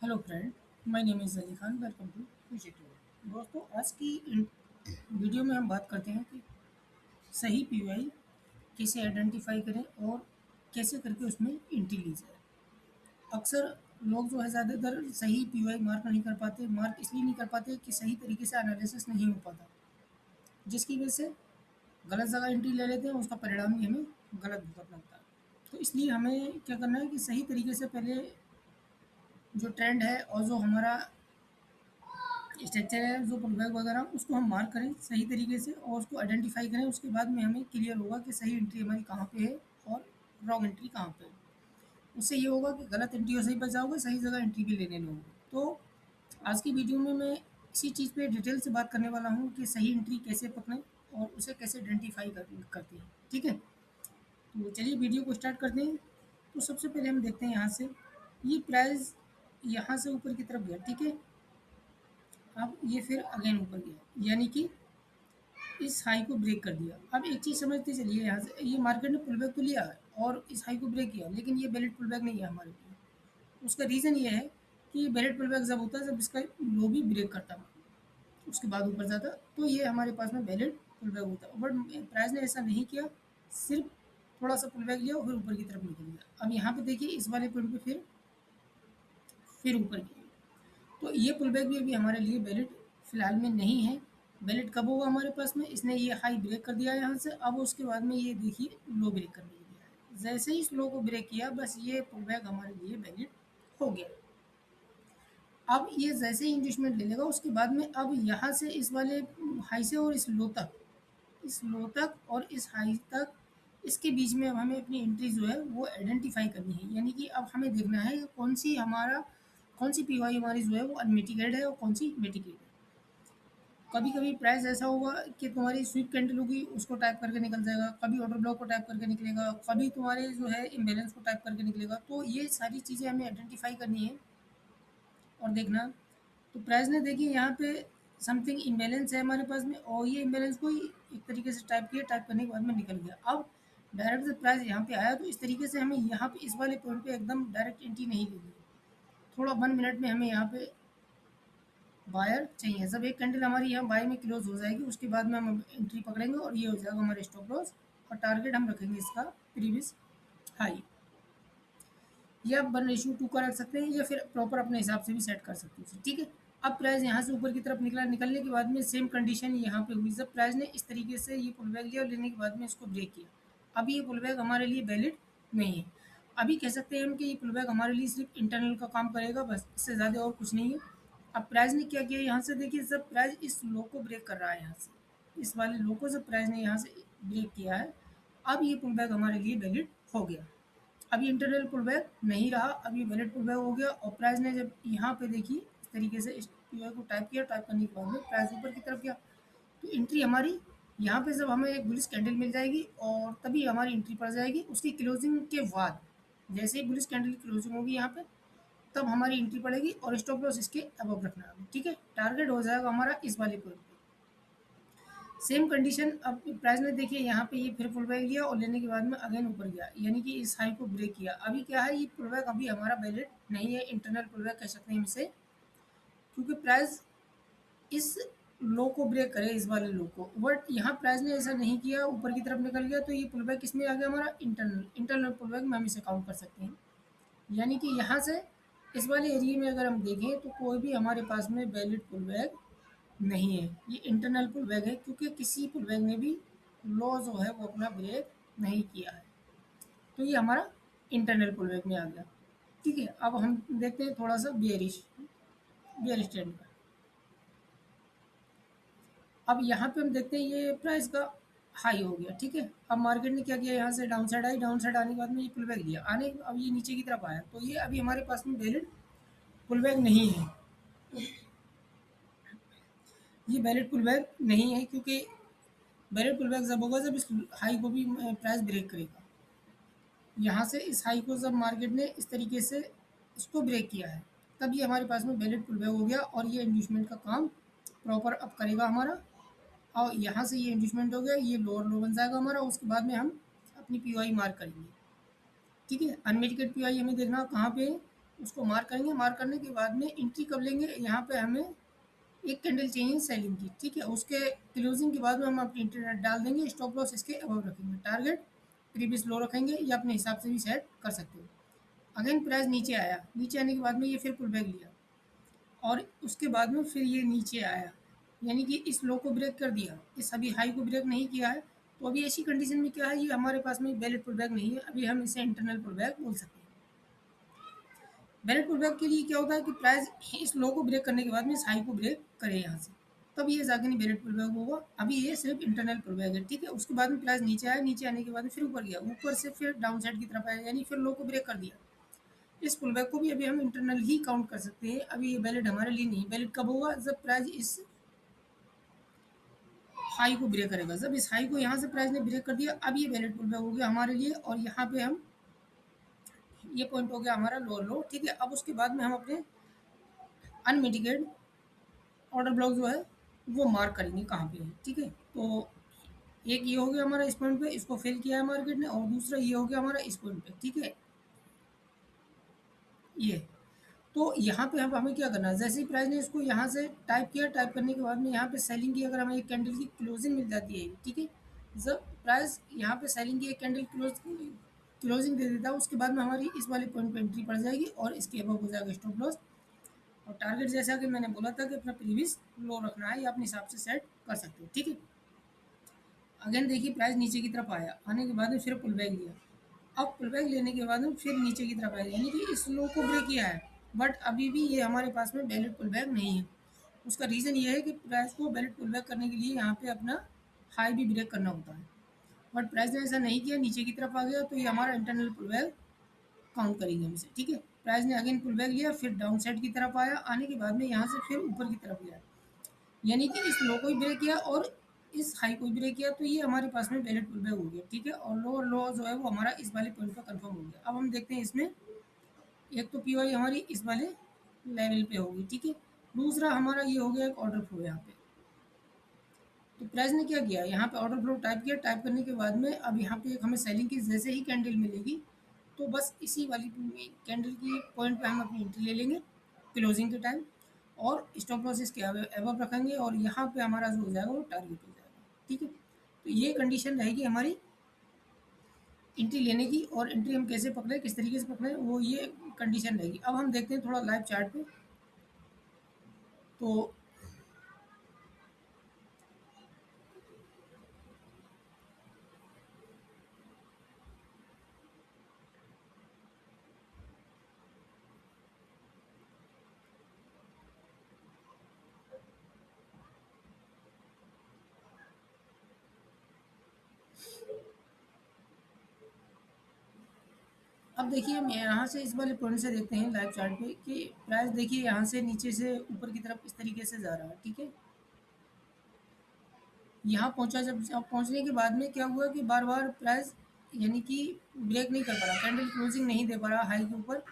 Hello friend, my name is Ali Khan. Welcome to Future Tube. दोस्तों, आज की वीडियो में हम बात करते हैं कि सही पीयूआई कैसे आइडेंटिफाई करें और कैसे करके उसमें एंट्री ली जाए। अक्सर लोग जो है ज़्यादातर सही पीयूआई मार्क नहीं कर पाते। मार्क इसलिए नहीं कर पाते कि सही तरीके से एनालिसिस नहीं हो पाता, जिसकी वजह से गलत जगह एंट्री ले लेते हैं, उसका परिणाम भी हमें गलत भुगतना होता है। तो इसलिए हमें क्या करना है कि सही तरीके से पहले जो ट्रेंड है और जो हमारा स्ट्रक्चर है, जो पुलबैक वगैरह, उसको हम मार्क करें सही तरीके से और उसको आइडेंटिफाई करें। उसके बाद में हमें क्लियर होगा कि सही एंट्री हमारी कहाँ पे है और रॉन्ग एंट्री कहाँ पे है। उससे ये होगा कि गलत एंट्री से ही बचाओगे, सही जगह एंट्री भी लेने लोगे। तो आज की वीडियो में मैं इसी चीज़ पे डिटेल से बात करने वाला हूँ कि सही एंट्री कैसे पकड़ें और उसे कैसे आइडेंटिफाई करते हैं। ठीक है, तो चलिए वीडियो को स्टार्ट करते हैं। तो सबसे पहले हम देखते हैं यहाँ से, ये प्राइस यहाँ से ऊपर की तरफ गया। ठीक है, अब ये फिर अगेन ऊपर गया, यानी कि इस हाई को ब्रेक कर दिया। अब एक चीज़ समझते चलिए, यहाँ से ये मार्केट ने पुल बैक तो लिया है और इस हाई को ब्रेक किया, लेकिन ये वैलिड पुल बैक नहीं है हमारे लिए। उसका रीज़न ये है कि वैलिड पुल बैक जब होता है जब इसका लो भी ब्रेक करता है, उसके बाद ऊपर जाता, तो ये हमारे पास में वैलिड पुल बैक होता है। बट प्राइस ने ऐसा नहीं किया, सिर्फ थोड़ा सा पुल बैक लिया और फिर ऊपर की तरफ निकल गया। अब यहाँ पे देखिए, इस वाले पॉइंट पे फिर ऊपर गया। तो ये पुल बैक भी अभी हमारे लिए वैलिड फिलहाल में नहीं है। वैलिड कब होगा हमारे पास में, इसने ये हाई ब्रेक कर दिया है यहाँ से। अब उसके बाद में ये देखिए लो ब्रेक करने लग गया है। जैसे ही इस लो को ब्रेक किया, बस ये पुल बैक हमारे लिए वैलिड हो गया। अब ये जैसे ही इंड्यूसमेंट ले लेगा, उसके बाद में अब यहाँ से इस वाले हाई से और इस लो तक, इस लो तक और इस हाई तक, इसके बीच में अब हमें अपनी एंट्री जो है वो आइडेंटिफाई करनी है। यानी कि अब हमें देखना है कि कौन सी पीवाई हमारी जो है वो अनमिटिगेटेड है और कौन सी मिटिगेटेड है। कभी कभी प्राइस ऐसा होगा कि तुम्हारी स्वीप कैंडल होगी, उसको टाइप करके निकल जाएगा, कभी ऑर्डर ब्लॉक को टाइप करके निकलेगा, कभी तुम्हारे जो है इम्बेलेंस को टाइप करके निकलेगा। तो ये सारी चीज़ें हमें आइडेंटिफाई करनी है और देखना। तो प्राइस ने देखिए यहाँ पे समथिंग इम्बैलेंस है हमारे पास में, और ये इम्बैलेंस को ही एक तरीके से टाइप किया, टाइप करने के बाद में निकल गया। अब डायरेक्ट जब प्राइस यहाँ पे आया, तो इस तरीके से हमें यहाँ पे इस वाले पॉइंट पे एकदम डायरेक्ट एंट्री नहीं लेनी है। थोड़ा 1 मिनट में हमें यहाँ पे बायर चाहिए। जब एक कैंडल हमारी यहाँ बाय में क्लोज हो जाएगी, उसके बाद में हम एंट्री पकड़ेंगे और ये हो जाएगा हमारे स्टॉप लॉस, और टारगेट हम रखेंगे इसका प्रीवियस हाई। या 1:2 का रख सकते हैं, या फिर प्रॉपर अपने हिसाब से भी सेट कर सकते हैं। ठीक है, अब प्राइस यहाँ से ऊपर की तरफ निकला, निकलने के बाद में सेम कंडीशन यहाँ पे हुई। जब प्राइस ने इस तरीके से ये पुल बैक लिया और लेने के बाद में इसको ब्रेक किया, अभी ये पुल बैक हमारे लिए वैलिड नहीं है। अभी कह सकते हैं हम कि ये पुल बैक हमारे लिए सिर्फ इंटरनल का काम करेगा, बस, इससे ज़्यादा और कुछ नहीं है। अब प्राइस ने क्या किया, यहाँ से देखिए, जब प्राइस इस लो को ब्रेक कर रहा है, यहाँ से इस वाले लो को जब प्राइस ने यहाँ से ब्रेक किया है, अब ये पुल बैक हमारे लिए वैलिड हो गया। अभी इंटरनल पुल बैक नहीं रहा, अभी वैलिड पुल बैक हो गया। और प्राइस ने जब यहाँ पे देखिए इस तरीके से इस पीओ को टाइप किया, टाइप करने के बाद में प्राइस ऊपर की तरफ गया, तो एंट्री हमारी यहाँ पे जब हमें एक बुलिश कैंडल मिल जाएगी और तभी हमारी एंट्री पड़ जाएगी। उसकी क्लोजिंग के बाद, जैसे ही बुलिश कैंडल की क्लोजिंग होगी यहाँ पे, तब हमारी एंट्री पड़ेगी और स्टॉप लॉस इसके अबव रखना है। ठीक है, टारगेट हो जाएगा हमारा इस वाले पॉइंट पे। सेम कंडीशन, अब प्राइस ने देखिए यहाँ पे ये फिर पुल बैक लिया और लेने के बाद में अगेन ऊपर गया, यानी कि इस हाई को ब्रेक किया। अभी क्या है, ये पुल बैक अभी हमारा वैलिड नहीं है, इंटरनल पुल बैक कह सकते हैं हम इसे, क्योंकि प्राइस इस लो को ब्रेक करे, इस वाले लो को। बट यहाँ प्राइस ने ऐसा नहीं किया, ऊपर की तरफ निकल गया, तो ये पुल बैक किसमें आ गया, हमारा इंटरनल पुल बैक में हम इसे काउंट कर सकते हैं। यानी कि यहाँ से इस वाले एरिया में अगर हम देखें, तो कोई भी हमारे पास में वैलिड पुल बैक नहीं है, ये इंटरनल पुल बैक है, क्योंकि किसी पुल बैक ने भी लो जो है वो अपना ब्रेक नहीं किया है। तो ये हमारा इंटरनल पुल बैक में आ गया। ठीक है, अब हम देखते हैं थोड़ा सा बियरिश ट्रेंड का। अब यहाँ पे हम देखते हैं ये प्राइस का हाई हो गया। ठीक है, अब मार्केट ने क्या किया, यहाँ से down side I, down side आने के बाद में ये पुल बैक लिया, आने अब ये नीचे की तरफ आया, तो ये अभी हमारे पास में वैलिड पुल बैक नहीं है। ये वैलिड पुल बैक नहीं है, क्योंकि वैलिड पुल बैक जब होगा जब इस हाई को भी प्राइस ब्रेक करेगा। यहाँ से इस हाई को जब मार्केट ने इस तरीके से इसको ब्रेक किया है, तब ये हमारे पास में वैलिड पुल बैक हो गया और ये इंड्यूसमेंट का काम प्रॉपर अब करेगा हमारा। और यहाँ से ये इंड्यूसमेंट हो गया, ये लोअर लो बन जाएगा हमारा, उसके बाद में हम अपनी पीओआई मार्क करेंगे। ठीक है, अनमिटिगेट पीओआई हमें देखना कहाँ पे है, उसको मार्क करेंगे। मार्क करने के बाद में एंट्री कब लेंगे, यहाँ पे हमें एक कैंडल चाहिए सेलिंग की, ठीक है। उसके क्लोजिंग के बाद में हम अपनी एंट्री डाल देंगे, स्टॉप लॉस इसके अबव रखेंगे, टारगेट प्रीवियस लो रखेंगे, या अपने हिसाब से भी सेट कर सकते हो। अगेन प्राइस नीचे आया, नीचे आने के बाद में ये फिर पुल बैक लिया, और उसके बाद में फिर ये नीचे आया, यानी कि इस लो को ब्रेक कर दिया, इस अभी हाई को ब्रेक नहीं किया है। तो अभी ऐसी कंडीशन में क्या है, ये हमारे पास में वैलिड पुल बैक नहीं है, अभी हम इसे इंटरनल पुल बैक बोल सकते हैं। वैलिड पुल बैक के लिए क्या होता है कि प्राइस इस लो को ब्रेक करने के बाद में इस हाई को ब्रेक करे यहाँ से, तब ये जाके नहीं वैलिड पुल बैक होगा। अभी ये सिर्फ इंटरनल पुल बैक है, ठीक है। उसके बाद में प्राइस नीचे आया, नीचे आने के बाद में फिर ऊपर गया, ऊपर से फिर डाउन साइड की तरफ आया, यानी फिर लो को ब्रेक कर दिया। इस पुल बैक को भी अभी हम इंटरनल ही काउंट कर सकते हैं, अभी ये वैलिड हमारे लिए नहीं। वैलिड कब होगा, जब प्राइस इस हाई को ब्रेक करेगा, जब इस हाई को यहाँ से प्राइस ने ब्रेक कर दिया, अब ये वैलिड पुल बैक हो गया हमारे लिए, और यहाँ पे हम ये पॉइंट हो गया हमारा लोअर लो, ठीक है। अब उसके बाद में हम अपने अनमिटिगेट ऑर्डर ब्लॉक जो है वो मार्क करेंगे कहाँ पे है, ठीक है। तो एक ये हो गया हमारा इस पॉइंट पे, इसको फेल किया है मार्केट ने, और दूसरा ये हो गया हमारा इस पॉइंट पे, ठीक है। ये तो यहाँ पे हम हमें क्या करना है, जैसे ही प्राइस ने इसको यहाँ से टाइप किया, टाइप करने के बाद में यहाँ पे सेलिंग की अगर हमें एक कैंडल की क्लोजिंग मिल जाती है, ठीक है। जब प्राइस यहाँ पे सेलिंग की एक कैंडल क्लोजिंग दे देता है, उसके बाद में हमारी इस वाले पॉइंट पे एंट्री पड़ जाएगी, और इसके अबव हो जाएगा स्टॉप लॉस। और टारगेट जैसा कि मैंने बोला था कि अपना प्रीवियस लो रखना है, या अपने हिसाब से सेट कर सकते हो, ठीक है। अगेन देखिए प्राइस नीचे की तरफ आया, आने के बाद में फिर पुल बैक लिया, अब पुल बैक लेने के बाद में फिर नीचे की तरफ आया, यानी कि इस लो को ब्रेक किया है, बट अभी भी ये हमारे पास में वैलिड पुल बैक नहीं है। उसका रीज़न ये है कि प्राइस को वैलिड पुल बैक करने के लिए यहाँ पे अपना हाई भी ब्रेक करना होता है, बट प्राइस ने ऐसा नहीं किया, नीचे की तरफ आ गया, तो ये हमारा इंटरनल पुल बैक काउंट करेंगे हम इसे, ठीक है। प्राइस ने अगेन पुल बैक लिया, फिर डाउन साइड की तरफ आया, आने के बाद में यहाँ से फिर ऊपर की तरफ गया, यानी कि इस लो को ही ब्रेक किया और इस हाई को ही ब्रेक किया, तो ये हमारे पास में वैलिड पुल बैक हो गया, ठीक है। और लोअर लो जो है वो हमारा इस वाले पॉइंट पर कंफर्म हो गया। अब हम देखते हैं इसमें, एक तो पीवाई हमारी इस वाले लेवल पे होगी, ठीक है। दूसरा हमारा ये हो गया एक ऑर्डर फ्लो यहाँ पे। तो प्राइस ने क्या किया, यहाँ पे ऑर्डर फ्लो टाइप किया, टाइप करने के बाद में अब यहाँ पे एक हमें सेलिंग की जैसे ही कैंडल मिलेगी, तो बस इसी वाली कैंडल की पॉइंट पे हम अपनी एंट्री ले लेंगे क्लोजिंग के टाइम, और स्टॉप लॉस इसके अबव रखेंगे, और यहाँ पे हमारा जो हो जाएगा वो टारगेट हो जाएगा, ठीक है। तो ये कंडीशन रहेगी हमारी एंट्री लेने की, और एंट्री हम कैसे पकड़े, किस तरीके से पकड़े, वो ये कंडीशन रहेगी। अब हम देखते हैं थोड़ा लाइव चार्ट पे। तो अब देखिए हम यहाँ से इस वाले पॉइंट से देखते हैं लाइव चार्ट पे कि प्राइस देखिए यहाँ से नीचे से ऊपर की तरफ इस तरीके से जा रहा है, ठीक है। यहाँ पहुँचा, जब अब पहुँचने के बाद में क्या हुआ कि बार बार प्राइस यानी कि ब्रेक नहीं कर पा रहा, कैंडल क्लोजिंग नहीं दे पा रहा हाई के ऊपर,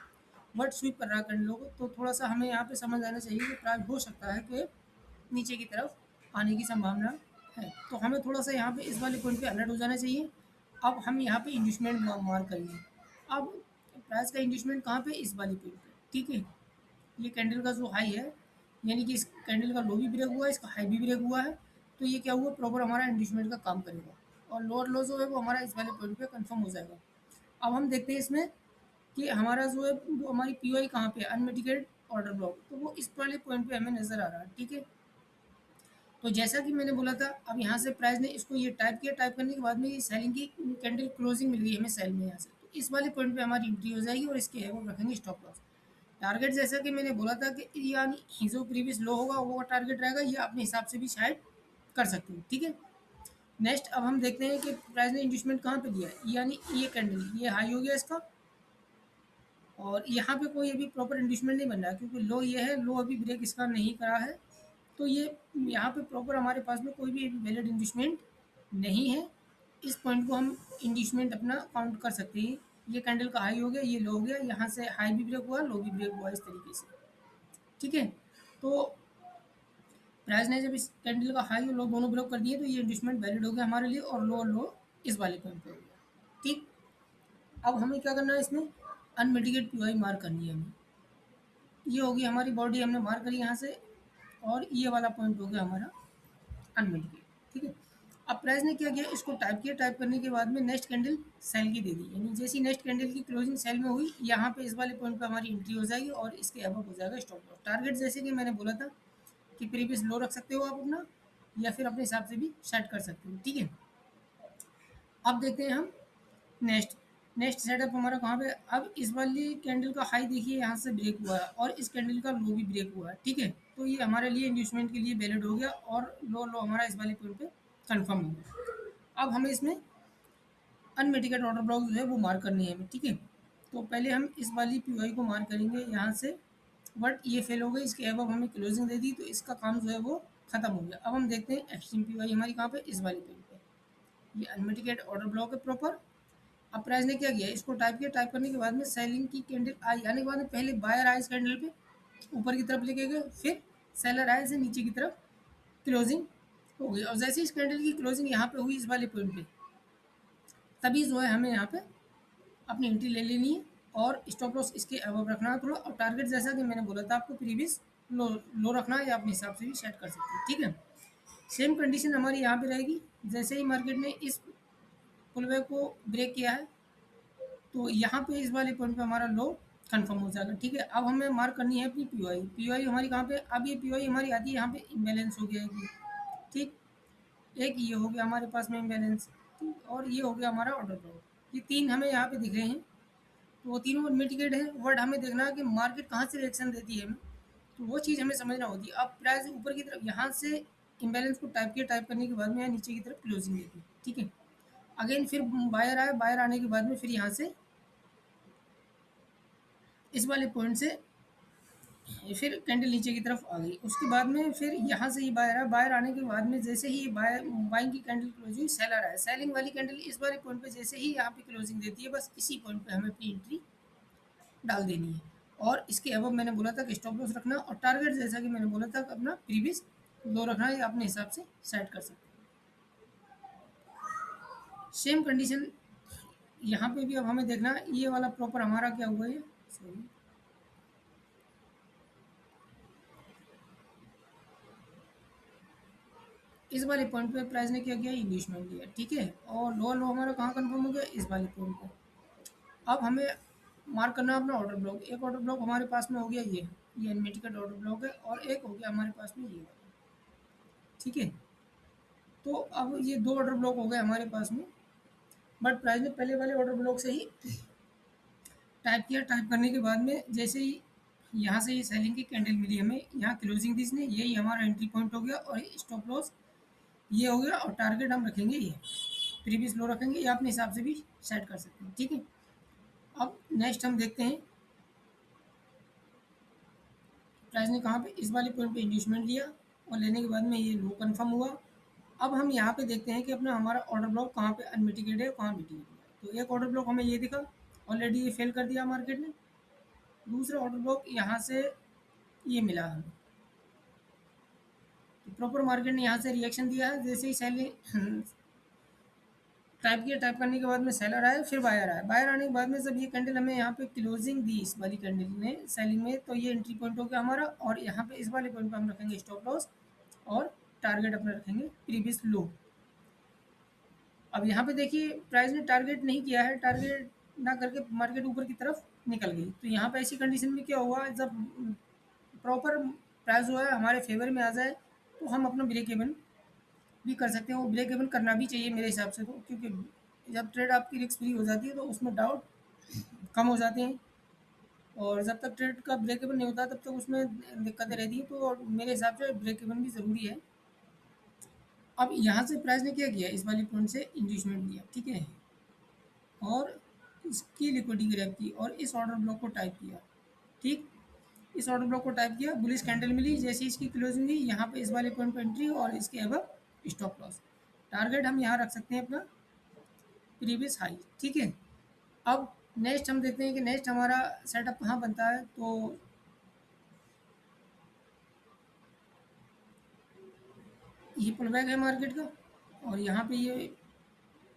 बट स्वीप कर रहा है कैंडलों को। तो थोड़ा सा हमें यहाँ पे समझ आना चाहिए कि प्राइस हो सकता है कि नीचे की तरफ आने की संभावना है, तो हमें थोड़ा सा यहाँ पे इस वाले पॉइंट पे अलर्ट हो जाना चाहिए। अब हम यहाँ पे इंड्यूसमेंट मार्क करेंगे। अब प्राइस का इंड्यूसमेंट कहाँ पे, इस वाले पॉइंट पे, ठीक है। ये कैंडल का जो हाई है, यानी कि इस कैंडल का लो भी ब्रेक हुआ है, इसका हाई भी ब्रेक हुआ है, तो ये क्या हुआ, प्रॉपर हमारा इंड्यूसमेंट का काम करेगा, और लोअर लो जो है वो हमारा इस वाले पॉइंट पे कंफर्म हो जाएगा। अब हम देखते हैं इसमें कि हमारा जो है वो हमारी पीओआई कहाँ पे है, अनमिटिगेटेड ऑर्डर ब्लॉक, तो वो इस वाले पॉइंट पे हमें नजर आ रहा है, ठीक है। तो जैसा कि मैंने बोला था, अब यहाँ से प्राइस ने इसको ये टाइप किया, टाइप करने के बाद में ये सेलिंग की कैंडल क्लोजिंग मिल गई हमें सेल में यहाँ से, तो इस वाले पॉइंट पे हमारी एंट्री हो जाएगी, और इसके वो रखेंगे स्टॉप लॉस। टारगेट जैसा कि मैंने बोला था कि यानी जो प्रीवियस लो होगा वो टारगेट रहेगा, ये अपने हिसाब से भी शायद कर सकते हो, ठीक है। नेक्स्ट अब हम देखते हैं कि प्राइस ने इंड्यूसमेंट कहाँ पे दिया है, यानी ये कैंडल ये हाई हो गया इसका, और यहाँ पे कोई अभी प्रॉपर इंड्यूसमेंट नहीं बन रहा है, क्योंकि लो ये है, लो अभी ब्रेक इसका नहीं करा है, तो ये यहाँ पे प्रॉपर हमारे पास में कोई भी वैलिड इंड्यूसमेंट नहीं है। इस पॉइंट को हम इंड्यूसमेंट अपना काउंट कर सकते हैं। ये कैंडल का हाई हो गया, ये लो हो गया, यहाँ से हाई भी ब्रेक हुआ, लो भी ब्रेक हुआ, इस तरीके से, ठीक है। तो प्राइस ने जब इस कैंडल का हाई और लो दोनों ब्रेक कर दिए, तो ये इंड्यूसमेंट वैलिड हो गया हमारे लिए, और लो और लो इस वाले पॉइंट पे हो गया, ठीक। अब हमें क्या करना है, इसमें अनमिटिगेट पीवाई मार्क करनी है हमें। ये होगी हमारी बॉडी हमने मार करी यहाँ से, और ये वाला पॉइंट हो गया हमारा अनमिटिगेट। ठीक है, अब प्राइस ने क्या किया, इसको टाइप किया, टाइप करने के बाद में नेक्स्ट कैंडल सेल की दे दी, यानी जैसी नेक्स्ट कैंडल की क्लोजिंग सेल में हुई, यहाँ पे इस वाले पॉइंट पे हमारी एंट्री हो जाएगी और इसके अबव हो जाएगा स्टॉप लॉस। टारगेट जैसे कि मैंने बोला था कि प्रीवियस लो रख सकते हो आप अपना, या फिर अपने हिसाब से भी सेट कर सकते हो। ठीक है, अब देखते हैं हम नेक्स्ट नेक्स्ट सेटअप हमारा कहाँ पे। अब इस वाली कैंडल का हाई देखिए यहाँ से ब्रेक हुआ है, और इस कैंडल का लो भी ब्रेक हुआ है। ठीक है, तो ये हमारे लिए इन्वेस्टमेंट के लिए वैलिड हो गया, और लो लो हमारा इस वाले पॉइंट पे कंफर्म हो गया। अब हमें इसमें अनमिटिगेट ऑर्डर ब्लॉक जो है वो मार्क करनी है हमें। ठीक है, तो पहले हम इस वाली पी को मार्क करेंगे यहाँ से, बट ये फेल हो गई, इसके अबव हमें क्लोजिंग दे दी, तो इसका काम जो है वो खत्म हो गया। अब हम देखते हैं एक्सट्रीम पी हमारी कहाँ पे, इस वाली पॉइंट पे। ये अनमिटिगेट ऑर्डर ब्लॉक है प्रॉपर। अब प्राइस ने क्या किया, इसको टाइप किया, टाइप करने के बाद में सेलिंग की कैंडल आई, आने के बाद में पहले बायर आया इस कैंडल पे, ऊपर की तरफ लेके गए, फिर सेलर आया से नीचे की तरफ क्लोजिंग हो गई, और जैसे इस कैंडल की क्लोजिंग यहाँ पे हुई इस वाले पॉइंट पे, तभी जो है हमें यहाँ पे अपनी एंट्री ले लेनी है, और स्टॉप लॉस इसके अबव रखना है थोड़ा, और टारगेट जैसा कि मैंने बोला था आपको प्रीवियस लो लो रखना है, या अपने हिसाब से भी सेट कर सकते हैं। ठीक है, सेम कंडीशन हमारी यहाँ पे रहेगी, जैसे ही मार्केट ने इस पुलवे को ब्रेक किया है, तो यहाँ पे इस वाले पॉइंट पे हमारा लो कंफर्म हो जाएगा। ठीक है, अब हमें मार्क करनी है अपनी पी हमारी कहाँ पे, अब ये पी हमारी आती है यहाँ पे इम्बैलेंस हो गया है। ठीक, एक ये हो गया हमारे पास में इम्बैलेंस, ठीक, और ये हो गया हमारा ऑर्डर ब्लॉक। ये तीन हमें यहाँ पे दिख रहे हैं, तो वो तीनों मिटिगेट है, बट हमें देखना है कि मार्केट कहाँ से रिएक्शन देती है हमें, तो वो चीज़ हमें समझना होती है। अब प्राइस ऊपर की तरफ यहाँ से इम्बैलेंस को टाइप किया, टाइप करने के बाद में यहाँ नीचे की तरफ क्लोजिंग देती है। ठीक है, अगेन फिर बायर आया, बायर आने के बाद में फिर यहाँ से इस वाले पॉइंट से फिर कैंडल नीचे की तरफ आ गई, उसके बाद में फिर यहाँ से ये बायर आया, बायर आने के बाद में जैसे ही बायर बाइंग की कैंडल क्लोज हुई, सेलर आया, सेलिंग वाली कैंडल इस वाले पॉइंट पे जैसे ही यहाँ पे क्लोजिंग देती है, बस इसी पॉइंट पे हमें अपनी एंट्री डाल देनी है, और इसके अबव मैंने बोला था कि स्टॉप लॉस रखना, और टारगेट जैसा कि मैंने बोला था कि अपना प्रीवियस लो रखना है, या अपने हिसाब से सेट कर सकते हैं। सेम कंडीशन यहाँ पे भी अब हमें देखना है, ये वाला प्रॉपर हमारा क्या हुआ है, सॉरी, इस वाले पॉइंट पे प्राइस ने क्या किया, इंगेजमेंट लिया। ठीक है, और लोअर लो हमारा कहाँ कंफर्म हो गया, इस वाले पॉइंट पे। अब हमें मार्क करना है अपना ऑर्डर ब्लॉक। एक ऑर्डर ब्लॉक हमारे पास में हो गया, ये एनमेटिकल ऑर्डर ब्लॉक है, और एक हो गया हमारे पास में ये वाला। ठीक है, तो अब ये दो ऑर्डर ब्लॉक हो गए हमारे पास में, बट प्राइस ने पहले वाले ऑर्डर ब्लॉक से ही टाइप किया, टाइप करने के बाद में जैसे ही यहाँ से ये सेलिंग की कैंडल मिली हमें, यहाँ क्लोजिंग दी इसने, यही हमारा एंट्री पॉइंट हो गया, और स्टॉप लॉस ये हो गया, और टारगेट हम रखेंगे ये प्रीवियस लो रखेंगे, या अपने हिसाब से भी सेट कर सकते हैं। ठीक है, अब नेक्स्ट हम देखते हैं प्राइस ने कहाँ पे, इस वाले पॉइंट पे इंड्यूसमेंट लिया, और लेने के बाद में ये लो कंफर्म हुआ। अब हम यहाँ पे देखते हैं कि अपना हमारा ऑर्डर ब्लॉक कहाँ पे अनमिटिगेट है, कहाँ मिटिगेट है। तो एक ऑर्डर ब्लॉक हमें ये दिखा, ऑलरेडी ये फेल कर दिया मार्केट ने। दूसरा ऑर्डर ब्लॉक यहाँ से ये मिला हमें, तो प्रॉपर मार्केट ने यहाँ से रिएक्शन दिया है, जैसे ही सेलिंग टाइप किया, टाइप करने के बाद में सेलर आया, फिर बायर आया, बायर आने के बाद में जब ये कैंडल हमें यहाँ पे क्लोजिंग दी इस वाली कैंडल ने सेलिंग में, तो ये एंट्री पॉइंट हो गया हमारा, और यहाँ पे इस वाले पॉइंट पे हम रखेंगे स्टॉप लॉस, और टारगेट अपना रखेंगे प्रीवियस लो। अब यहाँ पे देखिए प्राइस ने टारगेट नहीं किया है, टारगेट ना करके मार्केट ऊपर की तरफ निकल गई, तो यहाँ पे ऐसी कंडीशन में क्या हुआ, जब प्रॉपर प्राइस जो है हमारे फेवर में आ जाए, तो हम अपना ब्रेक इवन भी कर सकते हैं, वो ब्रेक इवन करना भी चाहिए मेरे हिसाब से, तो क्योंकि जब ट्रेड आपकी रिस्क फ्री हो जाती है, तो उसमें डाउट कम हो जाते हैं, और जब तक ट्रेड का ब्रेक इवन नहीं होता तब तक उसमें दिक्कतें रहती हैं, तो मेरे हिसाब से ब्रेक इवन भी ज़रूरी है। अब यहाँ से प्राइस ने क्या किया, इस वाली पॉइंट से इंड्यूसमेंट लिया। ठीक है, और इसकी लिक्विडिटी ग्रैब की, और इस ऑर्डर ब्लॉक को टाइप किया। ठीक, इस ऑर्डर ब्लॉक को टाइप किया, बुलिश कैंडल मिली, जैसे इसकी क्लोजिंग हुई, यहाँ पे इस वाले पॉइंट पर एंट्री, और इसके अबव स्टॉप लॉस। टारगेट हम यहाँ रख सकते हैं अपना प्रीवियस हाई। ठीक है, अब नेक्स्ट हम देखते हैं कि नेक्स्ट हमारा सेटअप कहाँ बनता है। तो ये पुल बैक है मार्केट का, और यहाँ पे ये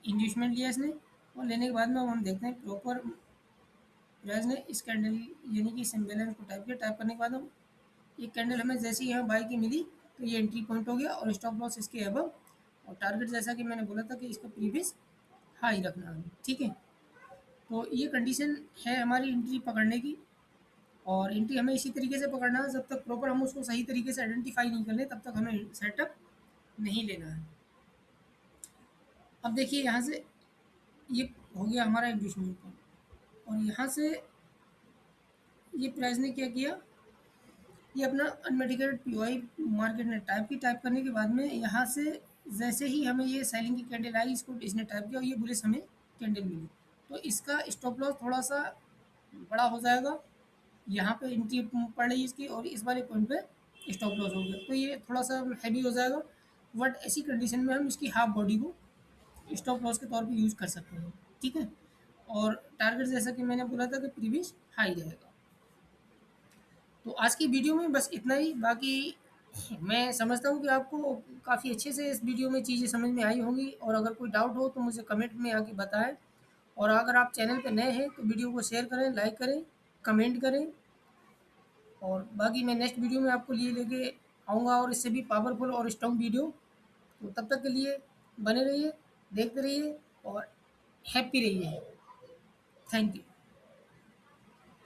इंड्यूसमेंट लिया इसने, और लेने के बाद में अब हम देखते हैं प्रॉपर प्राइस ने इस कैंडल यानी कि इस इम्बैलेंस को टाइप किया। टाइप करने के बाद हम ये कैंडल हमें जैसे ही यहाँ बाई की मिली तो ये एंट्री पॉइंट हो गया और स्टॉप लॉस इसके अबव, और टारगेट जैसा कि मैंने बोला था कि इसका प्रीवियस हाई रखना है। ठीक है, तो ये कंडीशन है हमारी एंट्री पकड़ने की। और एंट्री हमें इसी तरीके से पकड़ना है, जब तक प्रॉपर हम उसको सही तरीके से आइडेंटिफाई नहीं कर ले तब तक हमें सेटअप नहीं लेना है। अब देखिए यहाँ से ये हो गया हमारा इंड्यूसमेंट पॉइंट, और यहाँ से ये प्राइस ने क्या किया, ये अपना अनमेडिकेटेड पीओआई मार्केट ने टाइप की। टाइप करने के बाद में यहाँ से जैसे ही हमें ये सेलिंग की कैंडल आई, इसको इसने टाइप किया और ये बुलिश हमें कैंडल मिली, तो इसका स्टॉप लॉस थोड़ा सा बड़ा हो जाएगा। यहाँ पे एंट्री पड़ रही है इसकी और इस वाले पॉइंट पे स्टॉप लॉस हो गया, तो ये थोड़ा सा हैवी हो जाएगा। बट ऐसी कंडीशन में हम इसकी हाफ बॉडी को स्टॉप लॉस के तौर पे यूज़ कर सकते हैं। ठीक है, और टारगेट जैसा कि मैंने बोला था कि प्रीवियस हाई रहेगा। तो आज की वीडियो में बस इतना ही। बाकी मैं समझता हूँ कि आपको काफ़ी अच्छे से इस वीडियो में चीज़ें समझ में आई होंगी, और अगर कोई डाउट हो तो मुझे कमेंट में आके बताएं। और अगर आप चैनल पर नए हैं तो वीडियो को शेयर करें, लाइक करें, कमेंट करें। और बाकी मैं नेक्स्ट वीडियो में आपको लिए लेके आऊँगा और इससे भी पावरफुल और स्ट्रॉन्ग वीडियो। तो तब तक के लिए बने रहिए, देखते रहिए और हैप्पी रहिए। Thank you.